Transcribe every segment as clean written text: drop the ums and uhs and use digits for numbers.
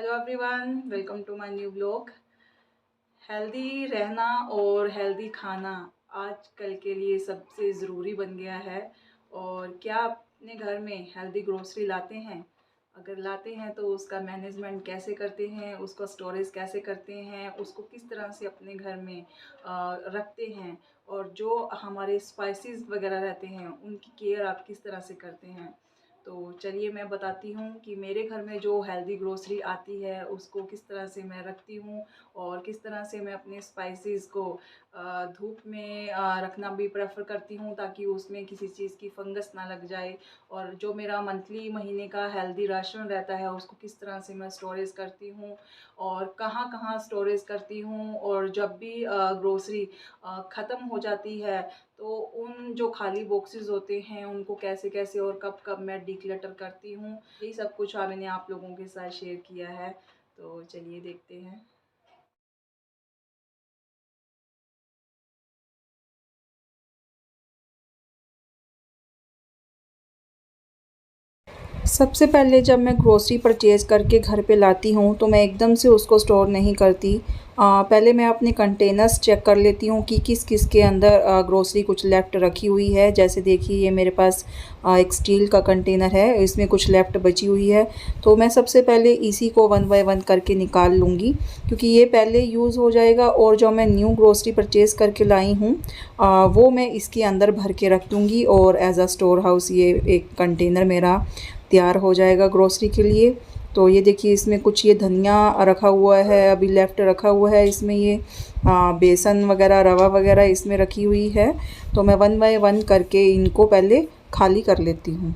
Hello everyone, welcome to my new blog. Healthy रहना और healthy खाना आजकल के लिए सबसे ज़रूरी बन गया है। और क्या आप अपने घर में हेल्दी ग्रोसरी लाते हैं? अगर लाते हैं तो उसका मैनेजमेंट कैसे करते हैं, उसका स्टोरेज कैसे करते हैं, उसको किस तरह से अपने घर में रखते हैं, और जो हमारे स्पाइसेस वगैरह रहते हैं उनकी केयर आप किस तरह से करते हैं। तो चलिए मैं बताती हूँ कि मेरे घर में जो हेल्दी ग्रोसरी आती है उसको किस तरह से मैं रखती हूँ, और किस तरह से मैं अपने स्पाइसेस को धूप में रखना भी प्रेफर करती हूँ ताकि उसमें किसी चीज़ की फंगस ना लग जाए। और जो मेरा मंथली महीने का हेल्दी राशन रहता है उसको किस तरह से मैं स्टोरेज करती हूँ और कहाँ कहाँ स्टोरेज करती हूँ, और जब भी ग्रोसरी ख़त्म हो जाती है तो उन जो खाली बॉक्सेस होते हैं उनको कैसे कैसे और कब कब मैं डिक्लटर करती हूँ, यही सब कुछ मैंने आप लोगों के साथ शेयर किया है। तो चलिए देखते हैं। सबसे पहले जब मैं ग्रोसरी परचेज़ करके घर पे लाती हूँ तो मैं एकदम से उसको स्टोर नहीं करती। पहले मैं अपने कंटेनर्स चेक कर लेती हूँ कि किस किस के अंदर ग्रोसरी कुछ लेफ़्ट रखी हुई है। जैसे देखिए ये मेरे पास एक स्टील का कंटेनर है, इसमें कुछ लेफ़्ट बची हुई है। तो मैं सबसे पहले इसी को वन बाय वन करके निकाल लूँगी, क्योंकि ये पहले यूज़ हो जाएगा और जो मैं न्यू ग्रोसरी परचेज़ करके लाई हूँ वो मैं इसके अंदर भर के रख दूँगी, और एज़ अ स्टोर हाउस ये एक कंटेनर मेरा तैयार हो जाएगा ग्रोसरी के लिए। तो ये देखिए इसमें कुछ ये धनिया रखा हुआ है, अभी लेफ़्ट रखा हुआ है। इसमें ये बेसन वगैरह, रवा वगैरह इसमें रखी हुई है। तो मैं वन बाय वन करके इनको पहले खाली कर लेती हूँ।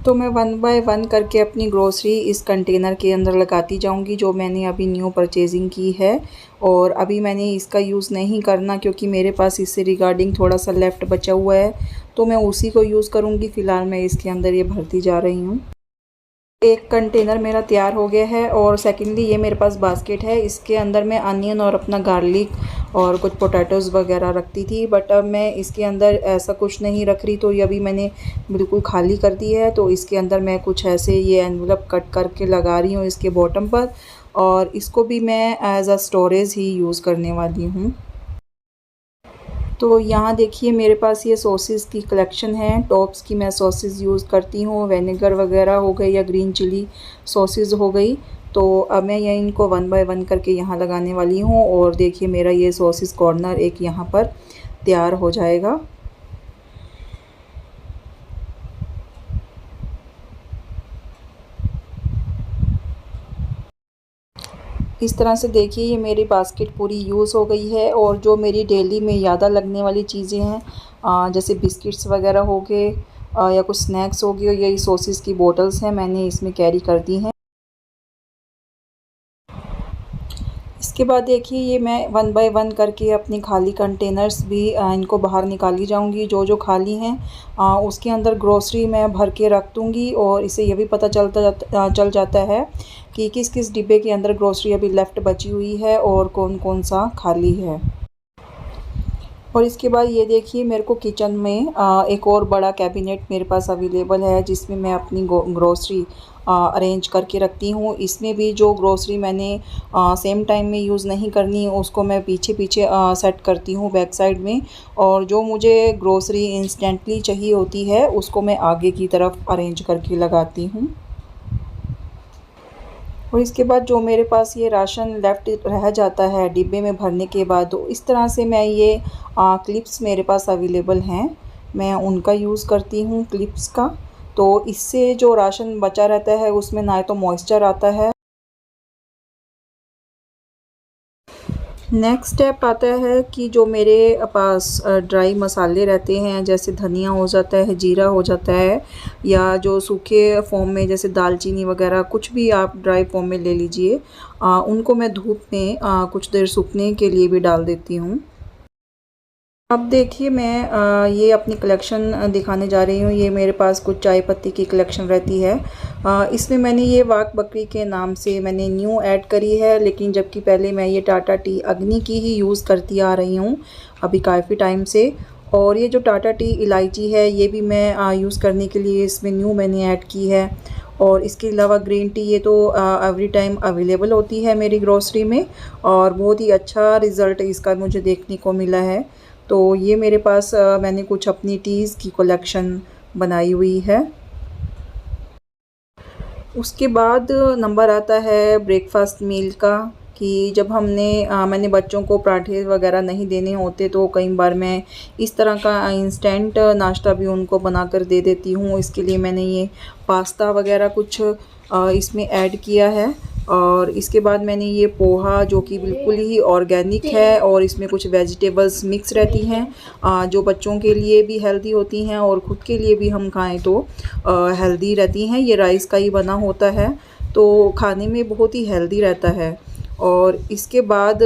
तो मैं वन बाय वन करके अपनी ग्रोसरी इस कंटेनर के अंदर लगाती जाऊंगी जो मैंने अभी न्यू परचेजिंग की है। और अभी मैंने इसका यूज़ नहीं करना क्योंकि मेरे पास इससे रिगार्डिंग थोड़ा सा लेफ़्ट बचा हुआ है, तो मैं उसी को यूज़ करूंगी। फ़िलहाल मैं इसके अंदर ये भरती जा रही हूँ। एक कंटेनर मेरा तैयार हो गया है, और सेकेंडली ये मेरे पास बास्केट है। इसके अंदर मैं अनियन और अपना गार्लिक और कुछ पोटैटोज़ वगैरह रखती थी, बट अब मैं इसके अंदर ऐसा कुछ नहीं रख रही। तो ये अभी मैंने बिल्कुल खाली कर दी है। तो इसके अंदर मैं कुछ ऐसे ये एनवलप कट करके लगा रही हूँ इसके बॉटम पर, और इसको भी मैं as a storage he use करने वाली हूँ। तो यहाँ देखिए मेरे पास ये सॉसेस की कलेक्शन है। टॉप्स की मैं सॉसेस यूज़ करती हूँ, विनेगर वगैरह हो गई या ग्रीन चिली सॉसेस हो गई। तो अब मैं ये इनको वन बाय वन करके यहाँ लगाने वाली हूँ, और देखिए मेरा ये सॉसेस कॉर्नर एक यहाँ पर तैयार हो जाएगा। इस तरह से देखिए ये मेरी बास्केट पूरी यूज़ हो गई है। और जो मेरी डेली में ज़्यादा लगने वाली चीज़ें हैं, जैसे बिस्किट्स वगैरह हो गए या कुछ स्नैक्स हो गए, यही सॉसेस की बोतल्स हैं, मैंने इसमें कैरी कर दी हैं। इसके बाद देखिए ये मैं वन बाय वन करके अपनी खाली कंटेनर्स भी इनको बाहर निकाली जाऊंगी। जो जो खाली हैं उसके अंदर ग्रोसरी मैं भर के रख दूंगी, और इसे ये भी पता चल जाता है कि किस किस डिब्बे के अंदर ग्रोसरी अभी लेफ़्ट बची हुई है और कौन कौन सा खाली है। और इसके बाद ये देखिए मेरे को किचन में एक और बड़ा कैबिनेट मेरे पास अवेलेबल है, जिसमें मैं अपनी ग्रोसरी अरेंज करके रखती हूँ। इसमें भी जो ग्रोसरी मैंने सेम टाइम में यूज़ नहीं करनी उसको मैं पीछे पीछे सेट करती हूँ बैक साइड में, और जो मुझे ग्रोसरी इंस्टेंटली चाहिए होती है उसको मैं आगे की तरफ अरेंज करके लगाती हूँ। और इसके बाद जो मेरे पास ये राशन लेफ़्ट रह जाता है डिब्बे में भरने के बाद, तो इस तरह से मैं ये क्लिप्स मेरे पास अवेलेबल हैं, मैं उनका यूज़ करती हूँ क्लिप्स का। तो इससे जो राशन बचा रहता है उसमें ना तो मॉइस्चर आता है। नेक्स्ट स्टेप आता है कि जो मेरे पास ड्राई मसाले रहते हैं, जैसे धनिया हो जाता है, जीरा हो जाता है, या जो सूखे फॉर्म में जैसे दालचीनी वगैरह कुछ भी आप ड्राई फॉर्म में ले लीजिए, उनको मैं धूप में कुछ देर सूखने के लिए भी डाल देती हूँ। अब देखिए मैं ये अपनी कलेक्शन दिखाने जा रही हूँ। ये मेरे पास कुछ चाय पत्ती की कलेक्शन रहती है। इसमें मैंने ये वाघ बकरी के नाम से मैंने न्यू ऐड करी है, लेकिन जबकि पहले मैं ये टाटा टी अग्नि की ही यूज़ करती आ रही हूँ अभी काफ़ी टाइम से। और ये जो टाटा टी इलायची है ये भी मैं यूज़ करने के लिए इसमें न्यू मैंने ऐड की है। और इसके अलावा ग्रीन टी ये तो एवरी टाइम अवेलेबल होती है मेरी ग्रोसरी में, और बहुत ही अच्छा रिज़ल्ट इसका मुझे देखने को मिला है। तो ये मेरे पास मैंने कुछ अपनी टीज़ की कलेक्शन बनाई हुई है। उसके बाद नंबर आता है ब्रेकफ़ास्ट मील का, कि जब मैंने बच्चों को पराठे वगैरह नहीं देने होते तो कई बार मैं इस तरह का इंस्टेंट नाश्ता भी उनको बनाकर दे देती हूँ। इसके लिए मैंने ये पास्ता वगैरह कुछ इसमें ऐड किया है। और इसके बाद मैंने ये पोहा, जो कि बिल्कुल ही ऑर्गेनिक है और इसमें कुछ वेजिटेबल्स मिक्स रहती हैं, जो बच्चों के लिए भी हेल्दी होती हैं और ख़ुद के लिए भी हम खाएं तो हेल्दी रहती हैं। ये राइस का ही बना होता है, तो खाने में बहुत ही हेल्दी रहता है। और इसके बाद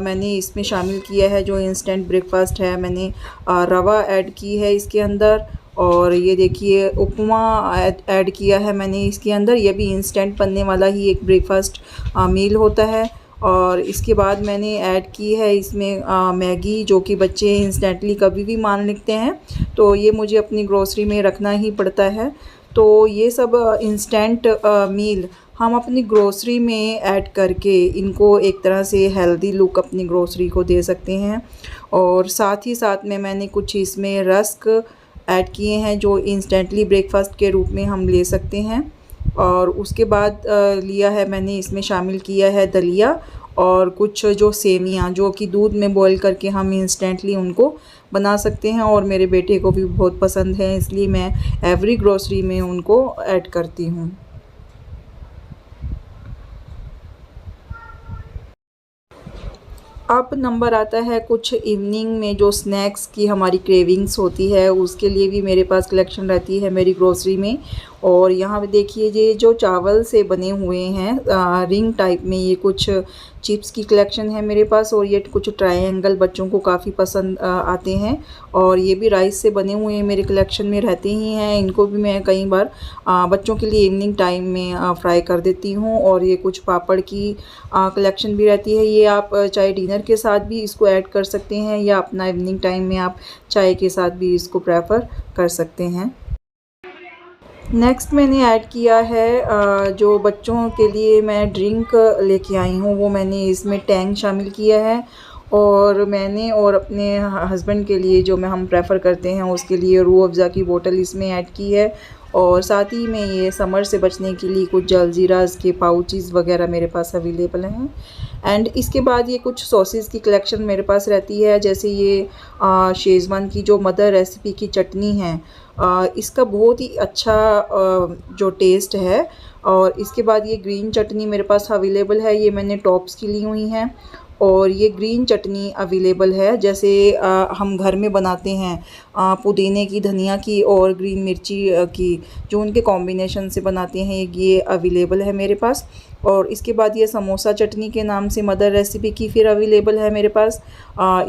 मैंने इसमें शामिल किया है जो इंस्टेंट ब्रेकफ़ास्ट है, मैंने रवा ऐड की है इसके अंदर। और ये देखिए उपमा ऐड किया है मैंने इसके अंदर। ये भी इंस्टेंट बनने वाला ही एक ब्रेकफ़ास्ट मील होता है। और इसके बाद मैंने ऐड की है इसमें मैगी, जो कि बच्चे इंस्टेंटली कभी भी मान लेते हैं, तो ये मुझे अपनी ग्रोसरी में रखना ही पड़ता है। तो ये सब इंस्टेंट मील हम अपनी ग्रोसरी में ऐड करके इनको एक तरह से हेल्दी लुक अपनी ग्रोसरी को दे सकते हैं। और साथ ही साथ में मैंने कुछ इसमें रस्क ऐड किए हैं जो इंस्टेंटली ब्रेकफ़ास्ट के रूप में हम ले सकते हैं। और उसके बाद लिया है मैंने, इसमें शामिल किया है दलिया और कुछ जो सेवियाँ, जो कि दूध में बॉईल करके हम इंस्टेंटली उनको बना सकते हैं। और मेरे बेटे को भी बहुत पसंद है, इसलिए मैं एवरी ग्रोसरी में उनको ऐड करती हूँ। अब नंबर आता है कुछ इवनिंग में जो स्नैक्स की हमारी क्रेविंग्स होती है, उसके लिए भी मेरे पास कलेक्शन रहती है मेरी ग्रोसरी में। और यहाँ पे देखिए ये जो चावल से बने हुए हैं रिंग टाइप में, ये कुछ चिप्स की कलेक्शन है मेरे पास। और ये कुछ ट्रायंगल बच्चों को काफ़ी पसंद आते हैं, और ये भी राइस से बने हुए मेरे कलेक्शन में रहते ही हैं। इनको भी मैं कई बार बच्चों के लिए इवनिंग टाइम में फ्राई कर देती हूँ। और ये कुछ पापड़ की कलेक्शन भी रहती है। ये आप चाहे डिनर के साथ भी इसको ऐड कर सकते हैं, या अपना इवनिंग टाइम में आप चाय के साथ भी इसको प्रेफर कर सकते हैं। नेक्स्ट मैंने ऐड किया है जो बच्चों के लिए मैं ड्रिंक लेके आई हूँ, वो मैंने इसमें टैंग शामिल किया है। और मैंने और अपने हस्बैंड के लिए, जो हम प्रेफर करते हैं, उसके लिए रूह अफ़ज़ा की बोतल इसमें ऐड की है। और साथ ही में ये समर से बचने के लिए कुछ जलजीरास के पाउचेस वगैरह मेरे पास अवेलेबल हैं। एंड इसके बाद ये कुछ सॉसेस की कलेक्शन मेरे पास रहती है, जैसे ये शेज़वान की जो मदर रेसिपी की चटनी है, इसका बहुत ही अच्छा जो टेस्ट है। और इसके बाद ये ग्रीन चटनी मेरे पास अवेलेबल है, ये मैंने टॉप्स की ली हुई हैं। और ये ग्रीन चटनी अवेलेबल है, जैसे हम घर में बनाते हैं पुदीने की, धनिया की और ग्रीन मिर्ची की, जो उनके कॉम्बिनेशन से बनाते हैं, ये अवेलेबल है मेरे पास। और इसके बाद ये समोसा चटनी के नाम से मदर रेसिपी की फिर अवेलेबल है मेरे पास।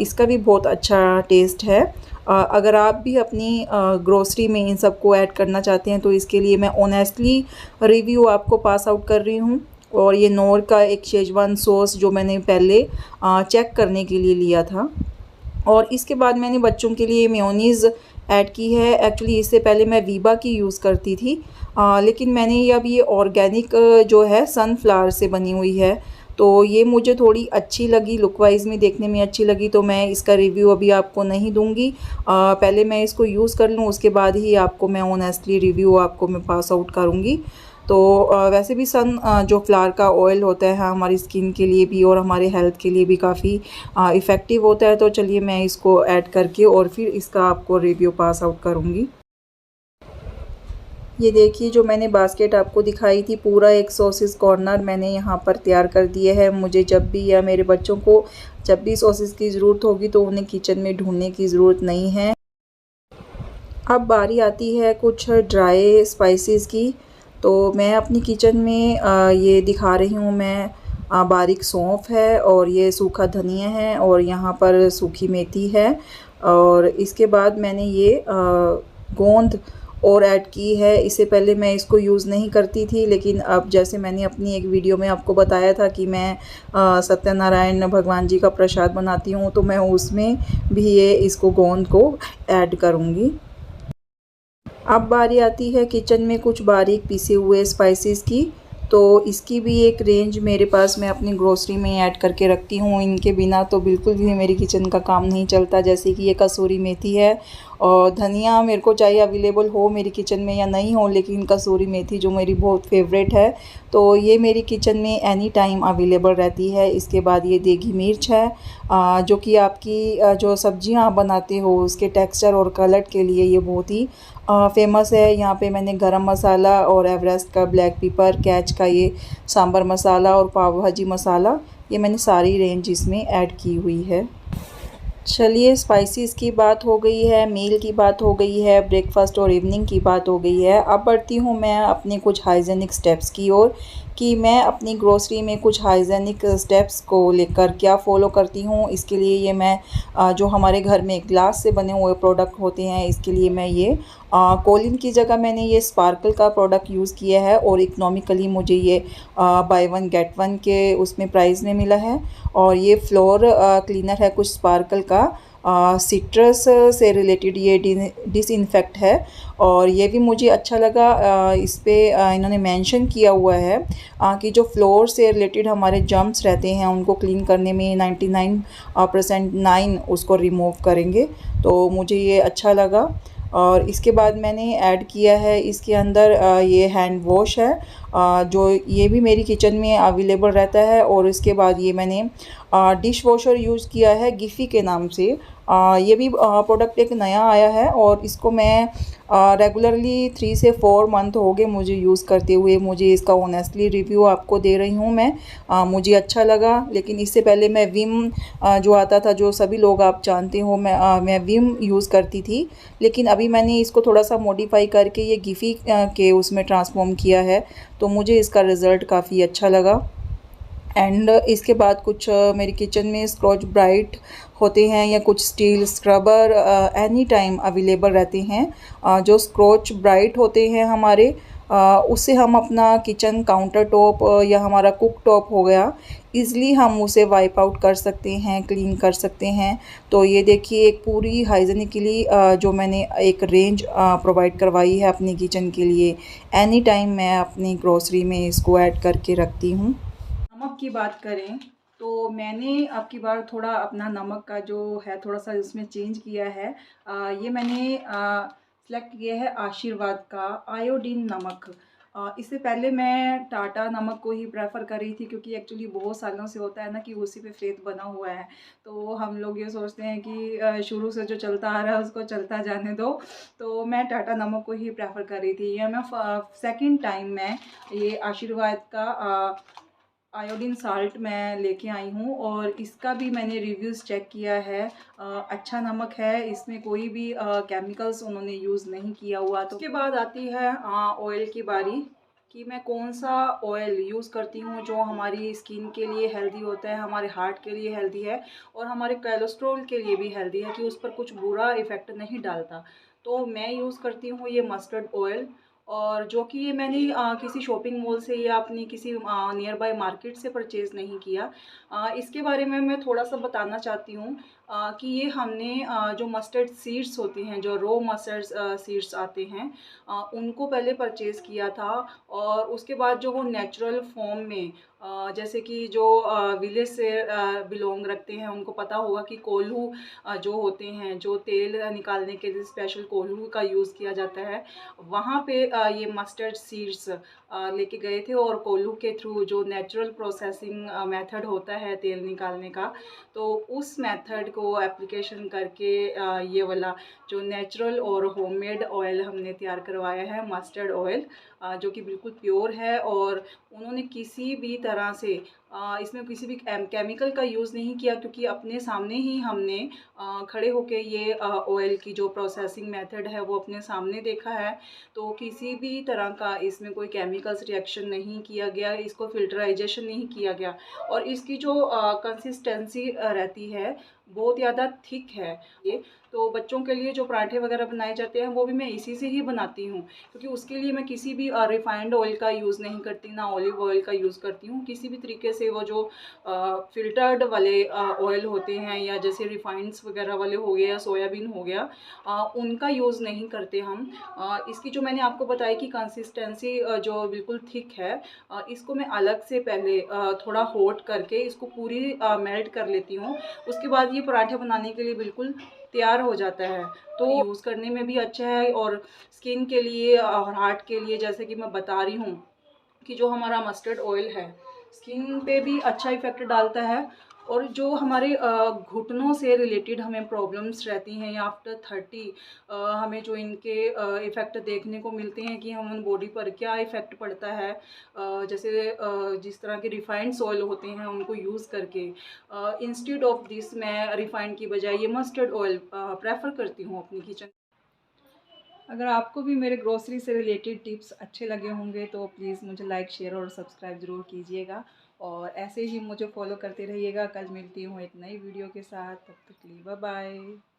इसका भी बहुत अच्छा टेस्ट है। अगर आप भी अपनी ग्रोसरी में इन सब को ऐड करना चाहते हैं, तो इसके लिए मैं ऑनेस्टली रिव्यू आपको पास आउट कर रही हूँ। और ये नोर का एक शेजवान सॉस जो मैंने पहले चेक करने के लिए लिया था। और इसके बाद मैंने बच्चों के लिए मेयोनीज़ ऐड की है। एक्चुअली इससे पहले मैं वीबा की यूज़ करती थी, लेकिन मैंने ये ऑर्गेनिक जो है सनफ्लावर से बनी हुई है, तो ये मुझे थोड़ी अच्छी लगी, लुक वाइज में देखने में अच्छी लगी, तो मैं इसका रिव्यू अभी आपको नहीं दूंगी। पहले मैं इसको यूज़ कर लूँ, उसके बाद ही आपको मैं ऑनेस्टली रिव्यू आपको मैं पास आउट करूँगी। तो वैसे भी जो फ्लावर का ऑयल होता है हमारी स्किन के लिए भी और हमारे हेल्थ के लिए भी काफ़ी इफ़ेक्टिव होता है। तो चलिए मैं इसको ऐड करके और फिर इसका आपको रिव्यू पास आउट करूँगी। ये देखिए जो मैंने बास्केट आपको दिखाई थी, पूरा एक सॉसेस कॉर्नर मैंने यहाँ पर तैयार कर दिया है। मुझे जब भी या मेरे बच्चों को जब भी सॉसेस की ज़रूरत होगी तो उन्हें किचन में ढूंढने की ज़रूरत नहीं है। अब बारी आती है कुछ ड्राई स्पाइसेस की। तो मैं अपनी किचन में ये दिखा रही हूँ, मैं बारीक सौंफ है और ये सूखा धनिया है और यहाँ पर सूखी मेथी है। और इसके बाद मैंने ये गोंद और ऐड की है। इससे पहले मैं इसको यूज़ नहीं करती थी, लेकिन अब जैसे मैंने अपनी एक वीडियो में आपको बताया था कि मैं सत्यनारायण भगवान जी का प्रसाद बनाती हूँ, तो मैं उसमें भी इसको गोंद को ऐड करूँगी। अब बारी आती है किचन में कुछ बारीक पिसे हुए स्पाइसेस की। तो इसकी भी एक रेंज मेरे पास मैं अपनी ग्रोसरी में ऐड करके रखती हूँ। इनके बिना तो बिल्कुल भी मेरी किचन का काम नहीं चलता। जैसे कि ये कसूरी मेथी है और धनिया मेरे को चाहे अवेलेबल हो मेरी किचन में या नहीं हो, लेकिन कसूरी मेथी जो मेरी बहुत फेवरेट है, तो ये मेरी किचन में एनी टाइम अवेलेबल रहती है। इसके बाद ये देगी मिर्च है, जो कि आपकी जो सब्जियां आप बनाते हो उसके टेक्सचर और कलर के लिए ये बहुत ही फेमस है। यहाँ पे मैंने गरम मसाला और एवरेस्ट का ब्लैक पेपर, कैच का ये सांभर मसाला और पाव भाजी मसाला, ये मैंने सारी रेंज इसमें ऐड की हुई है। चलिए, स्पाइसेस की बात हो गई है, मील की बात हो गई है, ब्रेकफास्ट और इवनिंग की बात हो गई है। अब बढ़ती हूँ मैं अपने कुछ हाइजेनिक स्टेप्स की ओर कि मैं अपनी ग्रोसरी में कुछ हाइजेनिक स्टेप्स को लेकर क्या फ़ॉलो करती हूँ। इसके लिए ये मैं जो हमारे घर में ग्लास से बने हुए प्रोडक्ट होते हैं, इसके लिए मैं ये कोलिन की जगह मैंने ये स्पार्कल का प्रोडक्ट यूज़ किया है और इकनॉमिकली मुझे ये बाय वन गेट वन के उसमें प्राइस में मिला है। और ये फ्लोर क्लीनर है कुछ स्पार्कल का, सिट्रस से रिलेटेड ये डिसइंफेक्ट है और ये भी मुझे अच्छा लगा। इस पे इन्होंने मेंशन किया हुआ है कि जो फ्लोर से रिलेटेड हमारे जर्म्स रहते हैं उनको क्लीन करने में 99% 9 उसको रिमूव करेंगे, तो मुझे ये अच्छा लगा। और इसके बाद मैंने ऐड किया है इसके अंदर ये हैंड वॉश है, जो ये भी मेरी किचन में अवेलेबल रहता है। और इसके बाद ये मैंने डिश वॉशर यूज़ किया है गिफ़ी के नाम से। ये भी प्रोडक्ट एक नया आया है और इसको मैं रेगुलरली 3 से 4 मंथ हो गए मुझे यूज़ करते हुए। मुझे इसका ऑनेस्टली रिव्यू आपको दे रही हूँ मैं। मुझे अच्छा लगा। लेकिन इससे पहले मैं विम जो आता था, जो सभी लोग आप जानते हो, मैं विम यूज़ करती थी। लेकिन अभी मैंने इसको थोड़ा सा मॉडिफाई करके ये गिफ़ी के उसमें ट्रांसफॉर्म किया है, तो मुझे इसका रिज़ल्ट काफ़ी अच्छा लगा। एंड इसके बाद कुछ मेरी किचन में स्क्रॉच ब्राइट होते हैं या कुछ steel scrubber any time available रहते हैं। जो स्क्रॉच ब्राइट होते हैं हमारे, उससे हम अपना किचन काउंटर टॉप या हमारा कुक टॉप हो गया, ईज़िली हम उसे वाइप आउट कर सकते हैं, क्लीन कर सकते हैं। तो ये देखिए एक पूरी हाइजीनिकली जो मैंने एक रेंज प्रोवाइड करवाई है अपनी किचन के लिए। एनी टाइम मैं अपनी ग्रोसरी में इसको ऐड करके रखती हूँ। नमक की बात करें तो मैंने अब की बार थोड़ा अपना नमक का जो है थोड़ा सा उसमें चेंज किया है। ये मैंने सेलेक्ट किया है आशीर्वाद का आयोडीन नमक। इससे पहले मैं टाटा नमक को ही प्रेफर कर रही थी, क्योंकि एक्चुअली बहुत सालों से होता है ना कि उसी पे फेथ बना हुआ है। तो हम लोग ये सोचते हैं कि शुरू से जो चलता आ रहा है उसको चलता जाने दो। तो मैं टाटा नमक को ही प्रेफर कर रही थी। ये मैं सेकंड टाइम मैं ये आशीर्वाद का आयोडीन साल्ट मैं लेके आई हूँ और इसका भी मैंने रिव्यूज़ चेक किया है। अच्छा नमक है, इसमें कोई भी केमिकल्स उन्होंने यूज़ नहीं किया हुआ। तो उसके बाद आती है ऑयल की बारी कि मैं कौन सा ऑयल यूज़ करती हूँ जो हमारी स्किन के लिए हेल्दी होता है, हमारे हार्ट के लिए हेल्दी है और हमारे कोलेस्ट्रॉल के लिए भी हेल्दी है, कि उस पर कुछ बुरा इफ़ेक्ट नहीं डालता। तो मैं यूज़ करती हूँ ये मस्टर्ड ऑयल, और जो कि ये मैंने किसी शॉपिंग मॉल से या अपनी किसी नियर बाय मार्केट से परचेज़ नहीं किया। इसके बारे में मैं थोड़ा सा बताना चाहती हूँ कि ये हमने जो मस्टर्ड सीड्स होती हैं, जो रो मस्टर्ड सीड्स आते हैं, उनको पहले परचेज़ किया था। और उसके बाद जो वो नेचुरल फॉर्म में जैसे कि जो विलेज से बिलोंग रखते हैं उनको पता होगा कि कोल्हू जो होते हैं, जो तेल निकालने के लिए स्पेशल कोल्हू का यूज़ किया जाता है, वहाँ पे ये मस्टर्ड सीड्स लेके गए थे और कोल्हू के थ्रू जो नेचुरल प्रोसेसिंग मेथड होता है तेल निकालने का, तो उस मेथड को एप्लीकेशन करके ये वाला जो नेचुरल और होममेड ऑयल हमने तैयार करवाया है, मस्टर्ड ऑयल, जो कि बिल्कुल प्योर है। और उन्होंने किसी भी तरह से इसमें किसी भी केमिकल का यूज़ नहीं किया, क्योंकि अपने सामने ही हमने खड़े होके ये ऑयल की जो प्रोसेसिंग मेथड है वो अपने सामने देखा है। तो किसी भी तरह का इसमें कोई केमिकल्स रिएक्शन नहीं किया गया, इसको फिल्टराइजेशन नहीं किया गया। और इसकी जो कंसिस्टेंसी रहती है बहुत ज़्यादा थिक है ये। तो बच्चों के लिए जो पराठे वगैरह बनाए जाते हैं वो भी मैं इसी से ही बनाती हूँ, क्योंकि उसके लिए मैं किसी भी रिफाइंड ऑयल का यूज़ नहीं करती, ना ऑलिव ऑयल का यूज़ करती हूँ। किसी भी तरीके से वो जो फ़िल्टर्ड वाले ऑयल होते हैं, या जैसे रिफाइंड्स वगैरह वाले हो गए या सोयाबीन हो गया, उनका यूज़ नहीं करते हम। इसकी जो मैंने आपको बताया कि कंसिस्टेंसी जो बिल्कुल थिक है, इसको मैं अलग से पहले थोड़ा हॉट करके इसको पूरी मेल्ट कर लेती हूँ। उसके बाद ये पराठे बनाने के लिए बिल्कुल तैयार हो जाता है। तो यूज़ करने में भी अच्छा है, और स्किन के लिए और हार्ट के लिए, जैसे कि मैं बता रही हूँ कि जो हमारा मस्टर्ड ऑयल है स्किन पे भी अच्छा इफ़ेक्ट डालता है। और जो हमारे घुटनों से रिलेटेड हमें प्रॉब्लम्स रहती हैं, या आफ्टर 30 हमें जो इनके इफ़ेक्ट देखने को मिलते हैं कि हम बॉडी पर क्या इफ़ेक्ट पड़ता है, जैसे जिस तरह के रिफाइंड ऑयल होते हैं उनको यूज़ करके, इंस्टेड ऑफ दिस मैं रिफाइंड की बजाय ये मस्टर्ड ऑयल प्रेफर करती हूँ अपनी किचन। अगर आपको भी मेरे ग्रोसरी से रिलेटेड टिप्स अच्छे लगे होंगे तो प्लीज़ मुझे लाइक, शेयर और सब्सक्राइब ज़रूर कीजिएगा, और ऐसे ही मुझे फॉलो करते रहिएगा। कल मिलती हूँ एक नई वीडियो के साथ, तब तक के लिए बाय बाय।